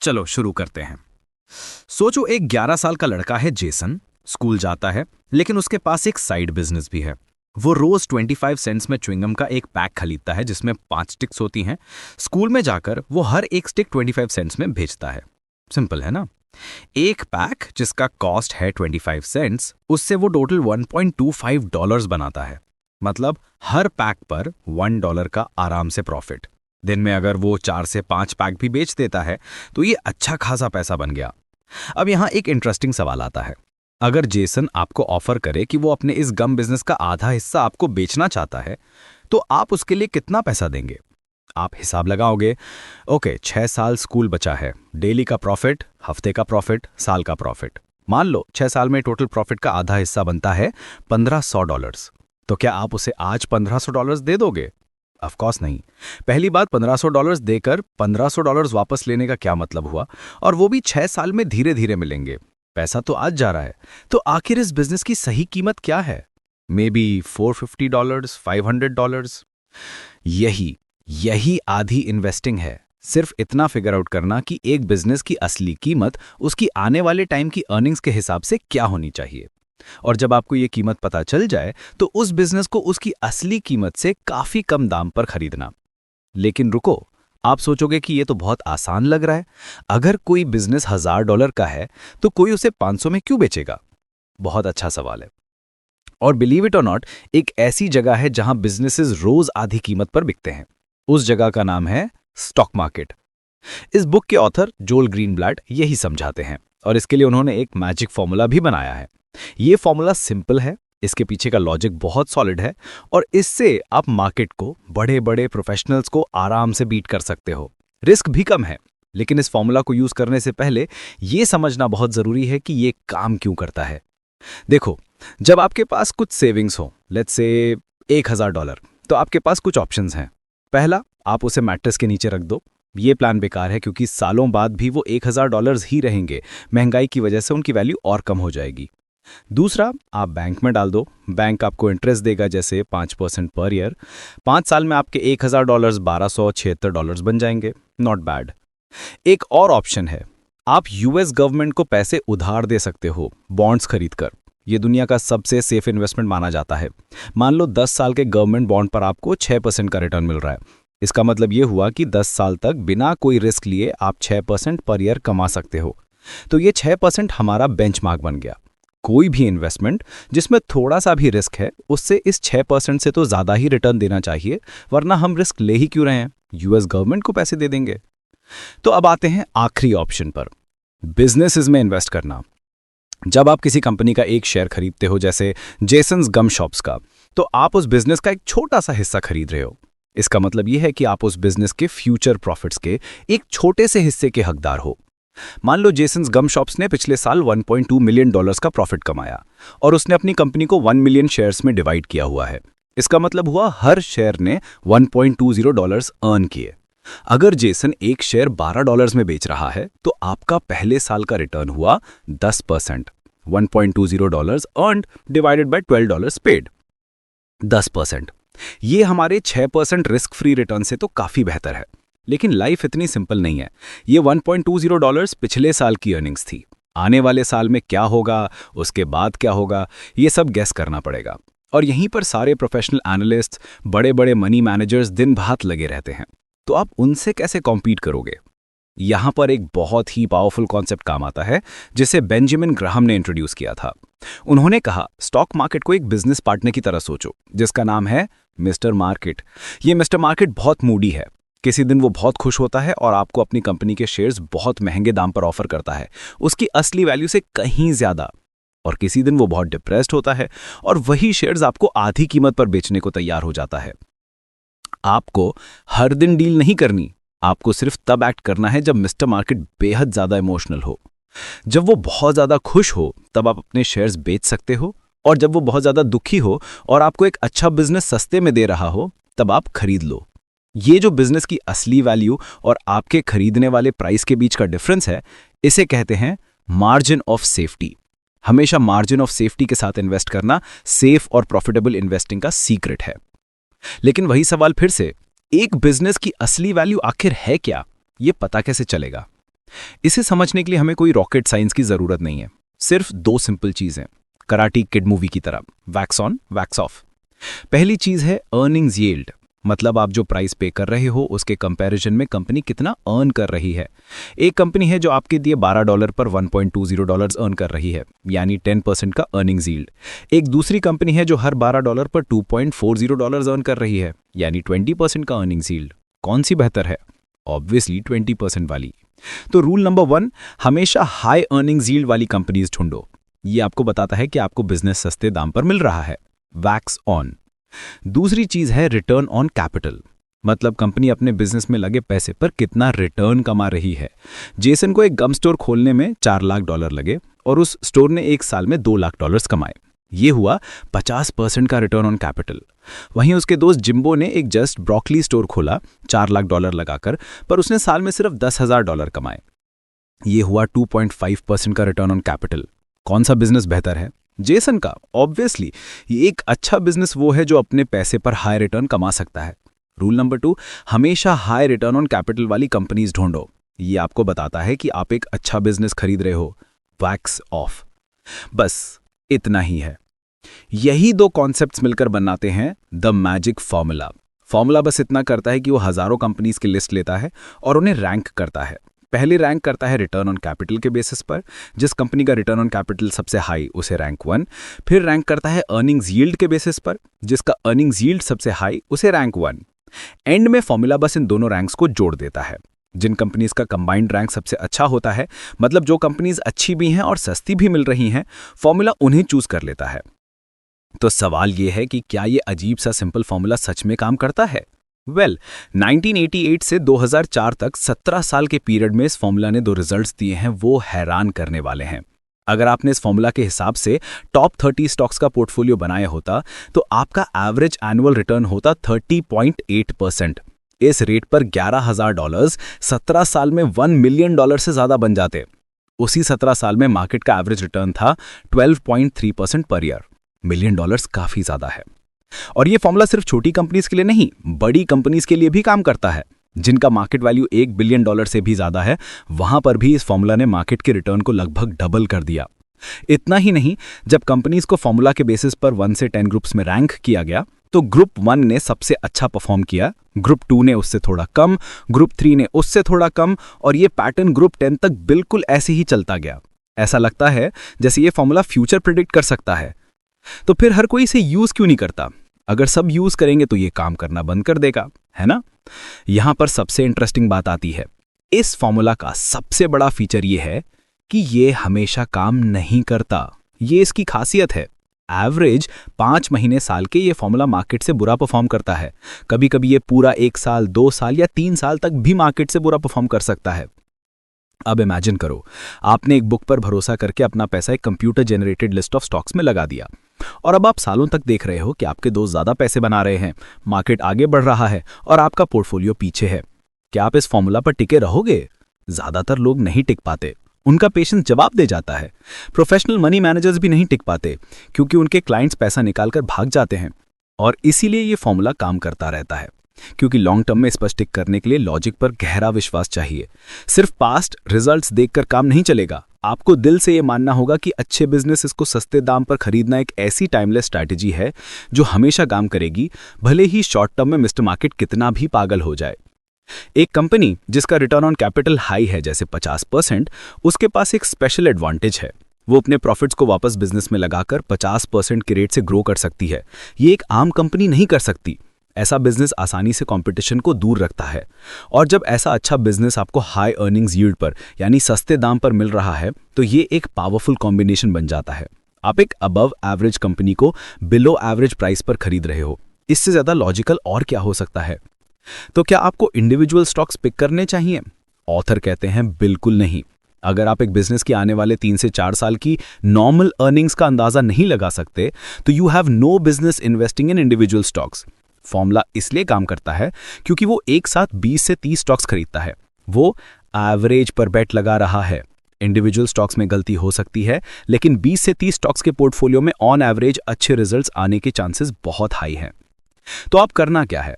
चलो शुरू करते हैं। सोचो एक 11 साल का लड़का है जेसन, स्कूल जाता है लेकिन उसके पास एक साइड बिजनेस भी है। वो रोज 25 सेंट्स में च्युइंगम का एक पैक खरीदता है जिसमें 5 स्टिक्स होती हैं। स्कूल में जाकर वो हर एक स्टिक 25 सेंट्स में बेचता है। सिंपल है ना? एक पैक जिसका कॉस्ट है 25 सेंट्स, उससे वो टोटल $1.25 बनाता है। मतलब हर पैक पर $1 का आराम से प्रॉफिट। दिन में अगर वो 4 से 5 पैक भी बेच देता है तो ये अच्छा खासा पैसा बन गया। अब यहाँ एक इंटरेस्टिंग सवाल आता है। अगर जेसन आपको ऑफर करे कि वो अपने इस गम बिजनेस का आधा हिस्सा आपको बेचना चाहता है तो आप उसके लिए कितना पैसा देंगे? आप हिसाब लगाओगे। ओके, 6 साल स्कूल बचा है, डेली का प्रॉफिट, हफ्ते का प्रॉफिट, साल का प्रॉफिट। मान लो 6 साल में टोटल प्रॉफिट का आधा हिस्सा बनता है $1500। तो क्या आप उसे आज $1500 दे दोगे? ऑफ कोर्स नहीं। पहली बात, $1500 देकर $1500 वापस लेने का क्या मतलब हुआ? और वो भी 6 साल में धीरे धीरे मिलेंगे। पैसा तो आज जा रहा है। तो आखिर इस बिजनेस की सही कीमत क्या है? May be $450, $500। यही आधी इन्वेस्टिंग है। सिर्फ इतना फिगर आउट करना कि एक बिजनेस की असली कीमत उसकी आने वाले टाइम की अर्निंग्स के हिसाब से क्या होनी चाहिए। और जब आपको ये कीमत पता चल जाए तो उस बिजनेस को उसकी असली कीमत से काफी कम दाम पर खरीदना। लेकिन रुको, आप सोचोगे कि ये तो बहुत आसान लग रहा है। अगर कोई बिजनेस $1000 का है तो कोई उसे 500 में क्यों बेचेगा? बहुत अच्छा सवाल है। और बिलीव इट और नॉट, एक ऐसी जगह है जहां बिजनेसेस रोज आधी कीमत पर बिकते हैं। उस जगह का नाम है स्टॉक मार्केट। इस बुक के ऑथर जोल ग्रीनब्लैट यही समझाते हैं और इसके लिए उन्होंने एक मैजिक फॉर्मूला भी बनाया है। ये फॉर्मूला सिंपल है, इसके पीछे का लॉजिक बहुत सॉलिड है और इससे आप मार्केट को, बड़े बड़े प्रोफेशनल्स को आराम से बीट कर सकते हो। रिस्क भी कम है, लेकिन इस फॉर्मूला को यूज करने से पहले यह समझना बहुत जरूरी है कि ये काम क्यों करता है। देखो, जब आपके पास कुछ सेविंग्स हो, लेट्स से $1000, तो आपके पास कुछ ऑप्शंस हैं। पहला, आप उसे मैट्रेस के नीचे रख दो। ये प्लान बेकार है क्योंकि सालों बाद भी वो $1000 ही रहेंगे। महंगाई की वजह से उनकी वैल्यू और कम हो जाएगी। दूसरा, आप बैंक में डाल दो। बैंक आपको इंटरेस्ट देगा, जैसे 5% पर ईयर। 5 साल में आपके $1000 $1276 बन जाएंगे। Not bad. एक और ऑप्शन है, आप यूएस गवर्नमेंट को पैसे उधार दे सकते हो बॉन्ड्स खरीदकर। ये दुनिया का सबसे सेफ इन्वेस्टमेंट माना जाता है। मान लो 10 साल के गवर्नमेंट बॉन्ड पर आपको 6% का रिटर्न मिल रहा है। इसका मतलब ये हुआ कि 10 साल तक बिना कोई रिस्क लिए आप 6% पर ईयर कमा सकते हो। तो ये 6% हमारा बेंचमार्क बन गया। कोई भी इन्वेस्टमेंट जिसमें थोड़ा सा भी रिस्क है, उससे इस 6% से तो ज्यादा ही रिटर्न देना चाहिए, वरना हम रिस्क ले ही क्यों रहे हैं? यूएस गवर्नमेंट को पैसे दे देंगे। तो अब आते हैं आखिरी ऑप्शन पर, बिजनेसेस में इन्वेस्ट करना। जब आप किसी कंपनी का एक शेयर खरीदते हो, जैसे जेसन्स गम शॉप्स का, तो आप उस बिजनेस का एक छोटा सा हिस्सा खरीद रहे हो। इसका मतलब यह है कि आप उस बिजनेस के फ्यूचर प्रॉफिट्स के एक छोटे से हिस्से के हकदार हो। मान लो जेसन्स गम शॉप्स ने पिछले साल $1.2 मिलियन का प्रॉफिट कमाया और उसने अपनी कंपनी को 1 मिलियन शेयर्स में डिवाइड किया हुआ है। इसका मतलब हुआ हर शेयर ने $1.20 अर्न किए। अगर जेसन एक शेयर $12 में बेच रहा है तो आपका पहले साल का रिटर्न हुआ 10%। $1.20 अर्नड डिवाइडेड बाय $12 पेड, 10%। ये हमारे 6% रिस्क फ्री रिटर्न से तो काफी बेहतर है। लेकिन लाइफ इतनी सिंपल नहीं है। ये $1.20 पिछले साल की अर्निंग्स थी। आने वाले साल में क्या होगा, उसके बाद क्या होगा, ये सब गेस करना पड़ेगा। और यहीं पर सारे प्रोफेशनल एनालिस्ट, बड़े बड़े मनी मैनेजर्स दिन भात लगे रहते हैं। तो आप उनसे कैसे कॉम्पीट करोगे? यहां पर एक बहुत ही पावरफुल कॉन्सेप्ट काम आता है जिसे बेंजामिन ग्राहम ने इंट्रोड्यूस किया था। उन्होंने कहा, स्टॉक मार्केट को एक बिजनेस पार्टनर की तरह सोचो जिसका नाम है मिस्टर मार्केट। ये मिस्टर मार्केट बहुत मूडी है। किसी दिन वो बहुत खुश होता है और आपको अपनी कंपनी के शेयर्स बहुत महंगे दाम पर ऑफर करता है, उसकी असली वैल्यू से कहीं ज्यादा। और किसी दिन वो बहुत डिप्रेस्ड होता है और वही शेयर्स आपको आधी कीमत पर बेचने को तैयार हो जाता है। आपको हर दिन डील नहीं करनी, आपको सिर्फ तब एक्ट करना है जब मिस्टर मार्केट बेहद ज्यादा इमोशनल हो। जब वो बहुत ज्यादा खुश हो तब आप अपने शेयर्स बेच सकते हो, और जब वो बहुत ज्यादा दुखी हो और आपको एक अच्छा बिजनेस सस्ते में दे रहा हो तब आप खरीद लो। ये जो बिजनेस की असली वैल्यू और आपके खरीदने वाले प्राइस के बीच का डिफरेंस है, इसे कहते हैं मार्जिन ऑफ सेफ्टी। हमेशा मार्जिन ऑफ सेफ्टी के साथ इन्वेस्ट करना सेफ और प्रॉफिटेबल इन्वेस्टिंग का सीक्रेट है। लेकिन वही सवाल फिर से, एक बिजनेस की असली वैल्यू आखिर है क्या? ये पता कैसे चलेगा? इसे समझने के लिए हमें कोई रॉकेट साइंस की जरूरत नहीं है। सिर्फ दो सिंपल चीजें, कराटी किड मूवी की तरह, वैक्स ऑन वैक्स ऑफ। पहली चीज है अर्निंग्स यील्ड, मतलब आप जो प्राइस पे कर रहे हो उसके कंपैरिजन में कंपनी कितना अर्न कर रही है। एक कंपनी है जो आपके दिए $12 पर $1.20 अर्न कर रही है, यानी 10% का अर्निंग्स यील्ड। एक दूसरी कंपनी है जो हर $12 पर $2.40 अर्न कर रही है, यानी 20% का अर्निंग्स यील्ड। कौन सी बेहतर है? ऑब्वियसली 20% वाली। तो रूल नंबर 1, हमेशा हाई अर्निंग्स यील्ड वाली कंपनीज ढूंढो। ये आपको बताता है कि आपको बिजनेस सस्ते दाम पर मिल रहा है, वैक्स ऑन। दूसरी चीज है रिटर्न ऑन कैपिटल, मतलब कंपनी अपने बिजनेस में लगे पैसे पर कितना रिटर्न कमा रही है। जेसन को एक गम स्टोर खोलने में $4 लाख लगे और उस स्टोर ने एक साल में $2 लाख कमाए। ये हुआ 50% का रिटर्न ऑन कैपिटल। वहीं उसके दोस्त जिम्बो ने एक जस्ट ब्रोकली स्टोर खोला $4 लाख लगाकर, पर उसने साल में सिर्फ $10,000 कमाए। ये हुआ 2.5% का रिटर्न ऑन कैपिटल। कौन सा बिजनेस बेहतर है? जेसन का, ऑब्वियसली। एक अच्छा बिजनेस वो है जो अपने पैसे पर हाई रिटर्न कमा सकता है। रूल नंबर 2, हमेशा हाई रिटर्न ऑन कैपिटल वाली कंपनीज ढूंढो। ये आपको बताता है कि आप एक अच्छा बिजनेस खरीद रहे हो, वैक्स ऑफ। बस इतना ही है। यही दो कॉन्सेप्ट्स मिलकर बनाते हैं द मैजिक फॉर्मूला। फॉर्मूला बस इतना करता है कि वो हजारों कंपनीज की लिस्ट लेता है और उन्हें रैंक करता है। पहले रैंक करता है रिटर्न ऑन कैपिटल के बेसिस पर, जिस कंपनी का रिटर्न ऑन कैपिटल सबसे हाई उसे रैंक 1। फिर रैंक करता है अर्निंग्स यील्ड के बेसिस पर, जिसका अर्निंग्स यील्ड सबसे हाई उसे रैंक 1। एंड में फॉर्मूला बस इन दोनों रैंक्स को जोड़ देता है। जिन कंपनीज का कंबाइंड रैंक सबसे अच्छा होता है, मतलब जो कंपनीज अच्छी भी हैं और सस्ती भी मिल रही हैं, फॉर्मूला उन्हें चूज कर लेता है। तो सवाल यह है कि क्या यह अजीब सा सिंपल फॉर्मूला सच में काम करता है? 1988 से 2004 तक 17 साल के पीरियड में इस फॉर्मूला ने 2 रिजल्ट्स दिए हैं, वो हैरान करने वाले हैं। अगर आपने इस फॉर्मूला के हिसाब से टॉप 30 स्टॉक्स का पोर्टफोलियो बनाया होता तो आपका एवरेज एनुअल रिटर्न होता 30.8%। इस रेट पर $11,000 17 साल में $1 मिलियन से ज्यादा बन जाते। उसी 17 साल में मार्केट का एवरेज रिटर्न था 12.3% पर ईयर। $1 मिलियन काफी ज्यादा है। और ये फॉर्मूला सिर्फ छोटी कंपनीज के लिए नहीं, बड़ी कंपनीज के लिए भी काम करता है। जिनका मार्केट वैल्यू $1 बिलियन से भी ज्यादा है, वहां पर भी इस फॉर्मूला ने मार्केट के रिटर्न को लगभग डबल कर दिया। इतना ही नहीं, जब कंपनीज को फॉर्मूला के बेसिस पर 1 से 10 ग्रुप्स में रैंक किया गया तो ग्रुप 1 ने सबसे अच्छा परफॉर्म किया, ग्रुप 2 ने उससे थोड़ा कम, ग्रुप 3 ने उससे थोड़ा कम, और ये पैटर्न ग्रुप 10 तक बिल्कुल ऐसे ही चलता गया। ऐसा लगता है जैसे ये फॉर्मूला फ्यूचर प्रिडिक्ट कर सकता है। तो फिर हर कोई इसे यूज क्यों नहीं करता? अगर सब यूज करेंगे तो ये काम करना बंद कर देगा, है ना? यहां पर सबसे इंटरेस्टिंग बात आती है। इस फॉर्मूला का सबसे बड़ा फीचर ये है कि ये हमेशा काम नहीं करता। ये इसकी खासियत है। एवरेज 5 महीने साल के ये फॉर्मूला मार्केट से बुरा परफॉर्म करता है। कभी कभी ये पूरा 1 साल, 2 साल या 3 साल तक भी मार्केट से बुरा परफॉर्म कर सकता है। अब इमेजिन करो, आपने एक बुक पर भरोसा करके अपना पैसा एक computer generated list of stocks में लगा दिया, और अब आप सालों तक देख रहे हो कि आपके दोस्त ज्यादा पैसे बना रहे हैं, मार्केट आगे बढ़ रहा है और आपका पोर्टफोलियो पीछे है। क्या आप इस फॉर्मूला पर टिके रहोगे? ज्यादातर लोग नहीं टिक पाते, उनका पेशेंस जवाब दे जाता है। प्रोफेशनल मनी मैनेजर्स भी नहीं टिक पाते क्योंकि उनके क्लाइंट्स पैसा निकालकर भाग जाते हैं। और इसीलिए ये फॉर्मूला काम करता रहता है, क्योंकि लॉन्ग टर्म में इस पर स्टिक करने के लिए लॉजिक पर गहरा विश्वास चाहिए। सिर्फ पास्ट रिजल्ट्स देखकर काम नहीं चलेगा। आपको दिल से ये मानना होगा कि अच्छे बिजनेस इसको सस्ते दाम पर खरीदना एक ऐसी टाइमलेस स्ट्रैटेजी है जो हमेशा काम करेगी, भले ही शॉर्ट टर्म में मिस्टर मार्केट कितना भी पागल हो जाए। एक कंपनी जिसका रिटर्न ऑन कैपिटल हाई है, जैसे 50%, उसके पास एक स्पेशल एडवांटेज है। वो अपने प्रॉफिट्स को वापस बिजनेस में लगाकर 50% के रेट से ग्रो कर सकती है। ये एक आम कंपनी नहीं कर सकती। ऐसा बिजनेस आसानी से कंपटीशन को दूर रखता है। और जब ऐसा अच्छा बिजनेस आपको हाई अर्निंग्स यील्ड पर, यानी सस्ते दाम पर मिल रहा है, तो ये एक पावरफुल कॉम्बिनेशन बन जाता है। आप एक अबव एवरेज कंपनी को बिलो एवरेज प्राइस पर खरीद रहे हो। इससे ज्यादा लॉजिकल और क्या हो सकता है? तो क्या आपको इंडिविजुअल स्टॉक्स पिक करने चाहिए? ऑथर कहते हैं बिल्कुल नहीं। अगर आप एक बिजनेस की आने वाले 3 से 4 साल की नॉर्मल अर्निंग्स का अंदाजा नहीं लगा सकते, तो you have no business investing in individual stocks. Formula इसलिए काम करता है क्योंकि वो एक साथ 20 से 30 स्टॉक्स खरीदता है। वो एवरेज पर बेट लगा रहा है। इंडिविजुअल स्टॉक्स में गलती हो सकती है, लेकिन 20 से 30 स्टॉक्स के पोर्टफोलियो में ऑन एवरेज अच्छे रिजल्ट्स आने के चांसेस बहुत हाई हैं। तो आप करना क्या है?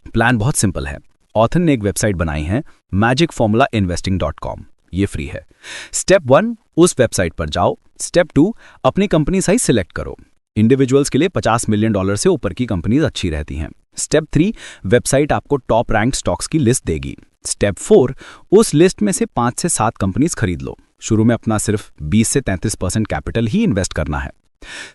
प्लान बहुत सिंपल है। ऑथर ने एक वेबसाइट बनाई है magicformulainvesting.com। ये फ्री है। स्टेप 1, उस वेबसाइट पर जाओ। स्टेप 2, अपनी कंपनी साइज सिलेक्ट करो। इंडिविजुअल्स के लिए $50 मिलियन से ऊपर की कंपनीज अच्छी रहती हैं। स्टेप 3, वेबसाइट आपको टॉप रैंक्ड स्टॉक्स की लिस्ट देगी। स्टेप 4, उस लिस्ट में से 5 से 7 कंपनीज खरीद लो। शुरू में अपना सिर्फ 20 से 33% कैपिटल ही इन्वेस्ट करना है।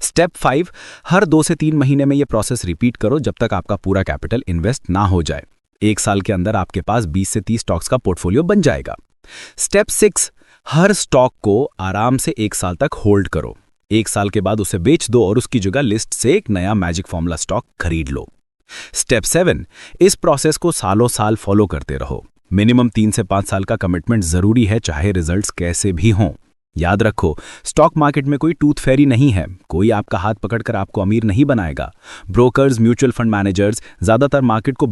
स्टेप 5, हर 2 से 3 महीने में ये प्रोसेस रिपीट करो जब तक आपका पूरा कैपिटल इन्वेस्ट ना हो जाए। 1 साल के अंदर आपके पास 20 से 30 स्टॉक्स का पोर्टफोलियो बन जाएगा। स्टेप 6, हर स्टॉक को आराम से 1 साल तक होल्ड करो। 1 साल के बाद उसे बेच दो और उसकी जगह लिस्ट से एक नया मैजिक फॉर्मूला स्टॉक खरीद लो। स्टेप 7, इस प्रोसेस को सालों साल फॉलो करते रहो। मिनिमम 3 से 5 साल का कमिटमेंट जरूरी है, चाहे रिजल्ट्स कैसे भी हों। याद रखो, स्टॉक मार्केट में कोई टूथ फेरी नहीं है। कोई आपका हाथ पकड़कर आपको अमीर नहीं बनाएगा। ब्रोकर्स, म्यूचुअल फंड मैनेजर्स ज्यादातर मार्केट को